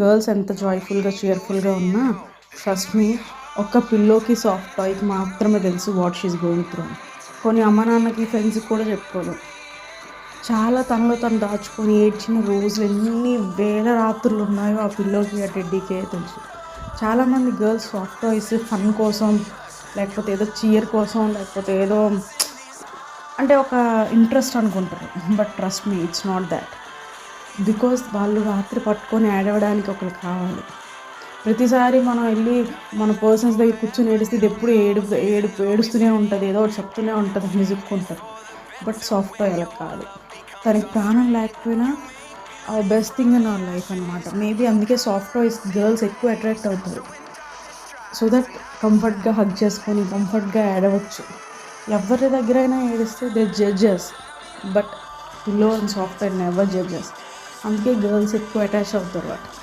Girls ఎంత జాయ్ఫుల్గా cheerfulగా ఉన్నా trust me ఒక్క పిల్లోకి సాఫ్ట్ టాయ్కి మాత్రమే తెలుసు వాట్ షీస్ గోయింగ్ త్రూ. కొన్ని అమ్మ నాన్నకి ఫ్రెండ్స్కి కూడా చెప్పుకోదు. చాలా తనలో తను దాచుకొని ఏడ్చిన రోజులు ఎన్ని వేల రాత్రులు ఉన్నాయో ఆ పిల్లోకి ఆ టెడ్డీకే తెలుసు. చాలామంది గర్ల్స్ సాఫ్ట్ టాయ్స్ ఫన్ కోసం, లేకపోతే ఏదో చీర్ కోసం, లేకపోతే ఏదో అంటే ఒక ఇంట్రెస్ట్ అనుకుంటారు. But trust me it's not that. Because వాళ్ళు రాత్రి పట్టుకొని ఏడవడానికి ఒకరు కావాలి. ప్రతిసారి మనం వెళ్ళి మన పర్సన్స్ దగ్గర కూర్చొని ఏడిస్తే ఇది ఎప్పుడు ఏడుస్తూనే ఉంటుంది, ఏదో ఒకటి చెప్తూనే ఉంటుంది, విసుక్కుంటారు. బట్ సాఫ్ట్ టాయ్ అలా కాదు. తనకి ప్రాణం లేకపోయినా best thing in our life అనమాట. మేబీ అందుకే సాఫ్ట్ టాయ్స్ గర్ల్స్ ఎక్కువ అట్రాక్ట్ అవుతారు. సో దట్ కంఫర్ట్గా హగ్ చేసుకొని కంఫర్ట్గా ఏడవచ్చు. ఎవరి దగ్గరైనా ఏడిస్తే they judges, but pillow and soft toy never judges. అందుకే గర్ల్స్ ఎక్కువ అటాచ్ అవుతారు వాటి.